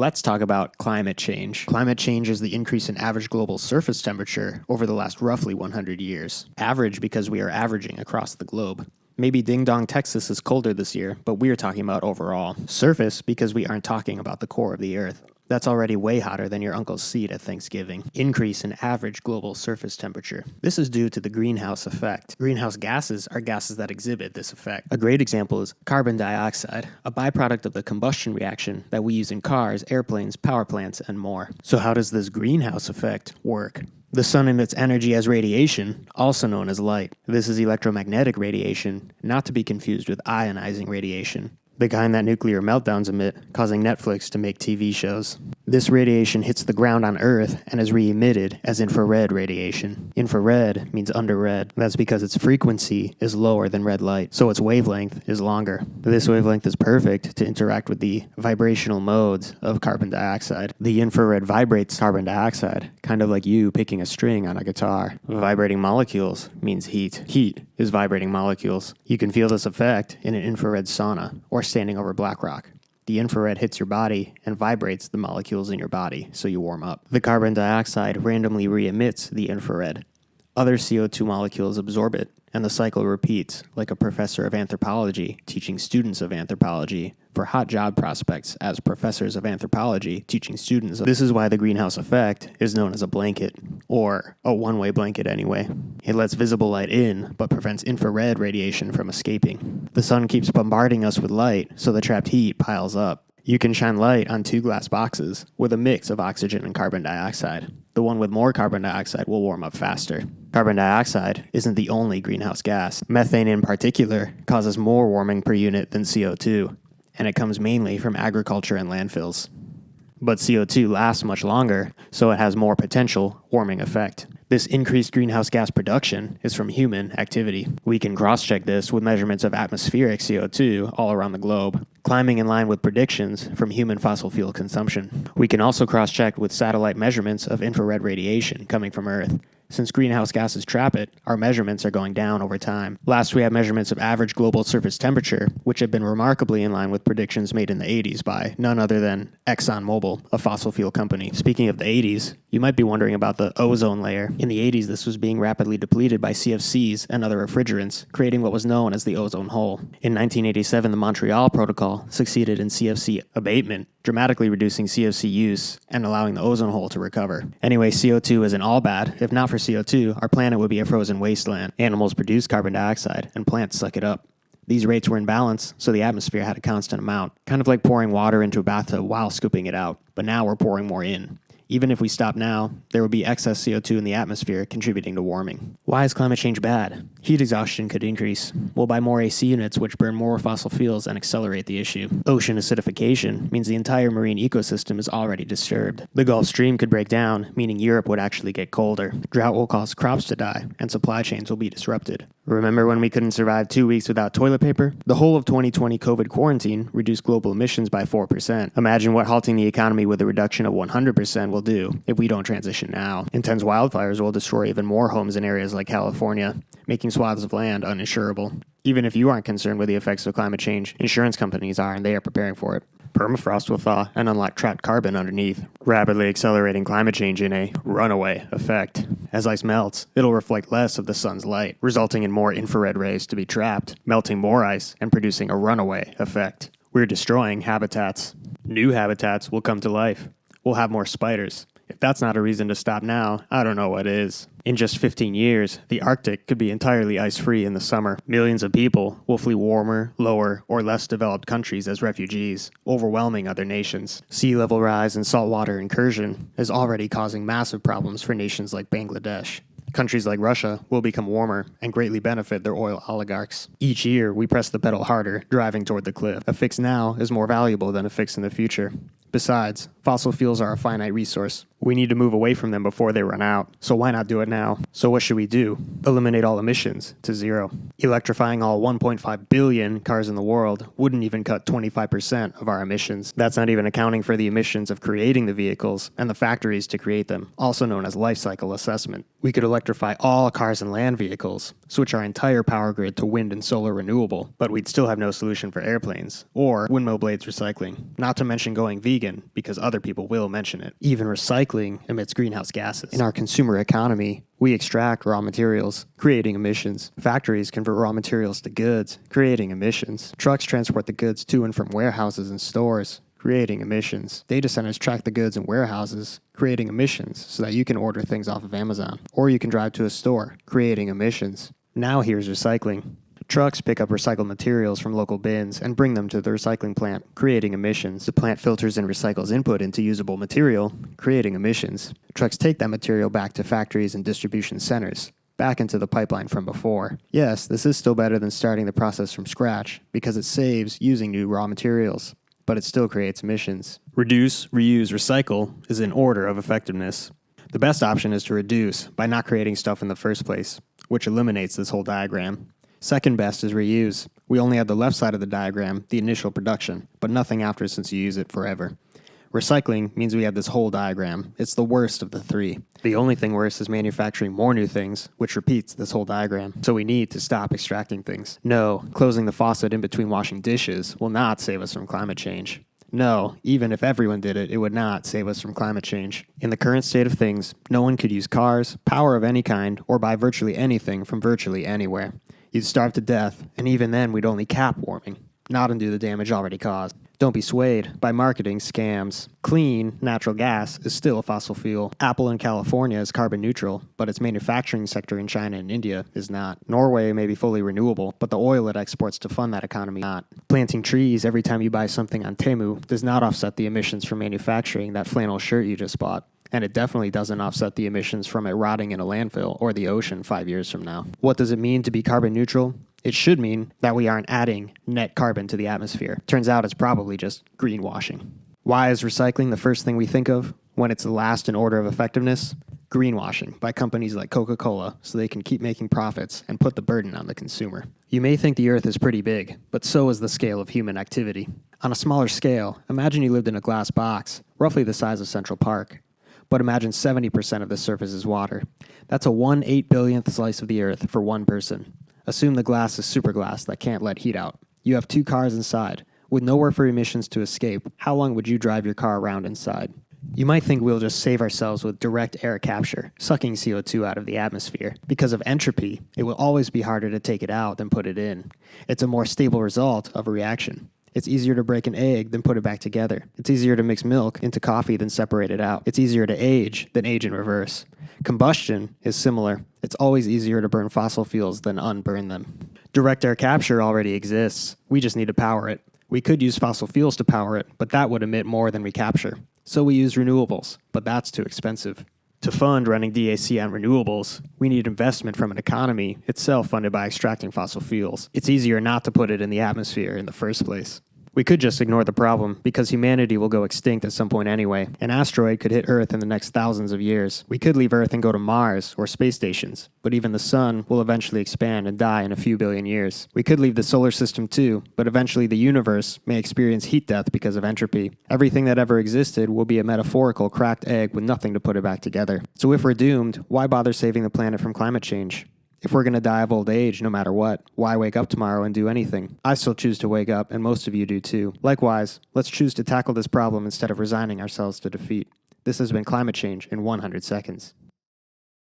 Let's talk about climate change. Climate change is the increase in average global surface temperature over the last roughly 100 years. Average because we are averaging across the globe. Maybe Ding Dong, Texas is colder this year, but we're talking about overall. Surface because we aren't talking about the core of the Earth. That's already way hotter than your uncle's seat at Thanksgiving. Increase in average global surface temperature. This is due to the greenhouse effect. Greenhouse gases are gases that exhibit this effect. A great example is carbon dioxide, a byproduct of the combustion reaction that we use in cars, airplanes, power plants, and more. So how does this greenhouse effect work? The sun emits energy as radiation, also known as light. This is electromagnetic radiation, not to be confused with ionizing radiation, the kind that nuclear meltdowns emit, causing Netflix to make TV shows. This radiation hits the ground on Earth and is re-emitted as infrared radiation. Infrared means under red. That's because its frequency is lower than red light, so its wavelength is longer. This wavelength is perfect to interact with the vibrational modes of carbon dioxide. The infrared vibrates carbon dioxide, kind of like you picking a string on a guitar. Vibrating molecules means heat. Heat is vibrating molecules. You can feel this effect in an infrared sauna or standing over black rock. The infrared hits your body and vibrates the molecules in your body, so you warm up. The carbon dioxide randomly re-emits the infrared. Other CO2 molecules absorb it, and the cycle repeats, like a professor of anthropology teaching students of anthropology for hot job prospects as professors of anthropology teaching students. This is why the greenhouse effect is known as a blanket, or a one-way blanket anyway. It lets visible light in, but prevents infrared radiation from escaping. The sun keeps bombarding us with light, so the trapped heat piles up. You can shine light on 2 glass boxes with a mix of oxygen and carbon dioxide. The one with more carbon dioxide will warm up faster. Carbon dioxide isn't the only greenhouse gas. Methane in particular causes more warming per unit than CO2, and it comes mainly from agriculture and landfills. But CO2 lasts much longer, so it has more potential warming effect. This increased greenhouse gas production is from human activity. We can cross-check this with measurements of atmospheric CO2 all around the globe, climbing in line with predictions from human fossil fuel consumption. We can also cross-check with satellite measurements of infrared radiation coming from Earth. Since greenhouse gases trap it, our measurements are going down over time. Last, we have measurements of average global surface temperature, which have been remarkably in line with predictions made in the 80s by none other than ExxonMobil, a fossil fuel company. Speaking of the 80s, you might be wondering about the ozone layer. In the 80s, this was being rapidly depleted by CFCs and other refrigerants, creating what was known as the ozone hole. In 1987, the Montreal Protocol succeeded in CFC abatement, dramatically reducing CFC use and allowing the ozone hole to recover. Anyway, CO2 isn't all bad. If not for CO2, our planet would be a frozen wasteland. Animals produce carbon dioxide, and plants suck it up. These rates were in balance, so the atmosphere had a constant amount, kind of like pouring water into a bathtub while scooping it out. But now we're pouring more in. Even if we stop now, there would be excess CO2 in the atmosphere contributing to warming. Why is climate change bad? Heat exhaustion could increase. We'll buy more AC units which burn more fossil fuels and accelerate the issue. Ocean acidification means the entire marine ecosystem is already disturbed. The Gulf Stream could break down, meaning Europe would actually get colder. Drought will cause crops to die, and supply chains will be disrupted. Remember when we couldn't survive 2 weeks without toilet paper? The whole of 2020 COVID quarantine reduced global emissions by 4%. Imagine what halting the economy with a reduction of 100% will do if we don't transition now. Intense wildfires will destroy even more homes in areas like California, making swaths of land uninsurable. Even if you aren't concerned with the effects of climate change, insurance companies are, and they are preparing for it. Permafrost will thaw and unlock trapped carbon underneath, rapidly accelerating climate change in a runaway effect. As ice melts, it'll reflect less of the sun's light, resulting in more infrared rays to be trapped, melting more ice and producing a runaway effect. We're destroying habitats. New habitats will come to life. We'll have more spiders. If that's not a reason to stop now, I don't know what is. In just 15 years, the Arctic could be entirely ice-free in the summer. Millions of people will flee warmer, lower, or less developed countries as refugees, overwhelming other nations. Sea level rise and saltwater incursion is already causing massive problems for nations like Bangladesh. Countries like Russia will become warmer and greatly benefit their oil oligarchs. Each year, we press the pedal harder, driving toward the cliff. A fix now is more valuable than a fix in the future. Besides, fossil fuels are a finite resource. We need to move away from them before they run out, so why not do it now? So what should we do? Eliminate all emissions to zero. Electrifying all 1.5 billion cars in the world wouldn't even cut 25% of our emissions. That's not even accounting for the emissions of creating the vehicles and the factories to create them, also known as life cycle assessment. We could electrify all cars and land vehicles, switch our entire power grid to wind and solar renewable, but we'd still have no solution for airplanes or windmill blades recycling, not to mention going vegan vegan because other people will mention it. Even recycling emits greenhouse gases. In our consumer economy, we extract raw materials, creating emissions. Factories convert raw materials to goods, creating emissions. Trucks transport the goods to and from warehouses and stores, creating emissions. Data centers track the goods in warehouses, creating emissions so that you can order things off of Amazon. Or you can drive to a store, creating emissions. Now here's recycling. Trucks pick up recycled materials from local bins and bring them to the recycling plant, creating emissions. The plant filters and recycles input into usable material, creating emissions. Trucks take that material back to factories and distribution centers, back into the pipeline from before. Yes, this is still better than starting the process from scratch because it saves using new raw materials, but it still creates emissions. Reduce, reuse, recycle is in order of effectiveness. The best option is to reduce by not creating stuff in the first place, which eliminates this whole diagram. Second best is reuse. We only have the left side of the diagram, the initial production, but nothing after since you use it forever. Recycling means we have this whole diagram. It's the worst of the three. The only thing worse is manufacturing more new things, which repeats this whole diagram. So we need to stop extracting things. No, closing the faucet in between washing dishes will not save us from climate change. No, even if everyone did it, it would not save us from climate change. In the current state of things, no one could use cars, power of any kind, or buy virtually anything from virtually anywhere. You'd starve to death, and even then we'd only cap warming, not undo the damage already caused. Don't be swayed by marketing scams. Clean natural gas is still a fossil fuel. Apple in California is carbon neutral, but its manufacturing sector in China and India is not. Norway may be fully renewable, but the oil it exports to fund that economy not. Planting trees every time you buy something on Temu does not offset the emissions from manufacturing that flannel shirt you just bought. And it definitely doesn't offset the emissions from it rotting in a landfill or the ocean 5 years from now. What does it mean to be carbon neutral? It should mean that we aren't adding net carbon to the atmosphere. Turns out it's probably just greenwashing. Why is recycling the first thing we think of when it's the last in order of effectiveness? Greenwashing by companies like Coca-Cola so they can keep making profits and put the burden on the consumer. You may think the Earth is pretty big, but so is the scale of human activity. On a smaller scale, imagine you lived in a glass box, roughly the size of Central Park. But imagine 70% of the surface is water. That's a 1/8 billionth slice of the Earth for one person. Assume the glass is superglass that can't let heat out. You have 2 cars inside. With nowhere for emissions to escape, how long would you drive your car around inside? You might think we'll just save ourselves with direct air capture, sucking CO2 out of the atmosphere. Because of entropy, it will always be harder to take it out than put it in. It's a more stable result of a reaction. It's easier to break an egg than put it back together. It's easier to mix milk into coffee than separate it out. It's easier to age than age in reverse. Combustion is similar. It's always easier to burn fossil fuels than unburn them. Direct air capture already exists. We just need to power it. We could use fossil fuels to power it, but that would emit more than we capture. So we use renewables, but that's too expensive. To fund running DAC on renewables, we need investment from an economy itself funded by extracting fossil fuels. It's easier not to put it in the atmosphere in the first place. We could just ignore the problem, because humanity will go extinct at some point anyway. An asteroid could hit Earth in the next thousands of years. We could leave Earth and go to Mars or space stations, but even the sun will eventually expand and die in a few billion years. We could leave the solar system too, but eventually the universe may experience heat death because of entropy. Everything that ever existed will be a metaphorical cracked egg with nothing to put it back together. So if we're doomed, why bother saving the planet from climate change? If we're going to die of old age no matter what, why wake up tomorrow and do anything? I still choose to wake up, and most of you do too. Likewise, let's choose to tackle this problem instead of resigning ourselves to defeat. This has been Climate Change in 100 Seconds.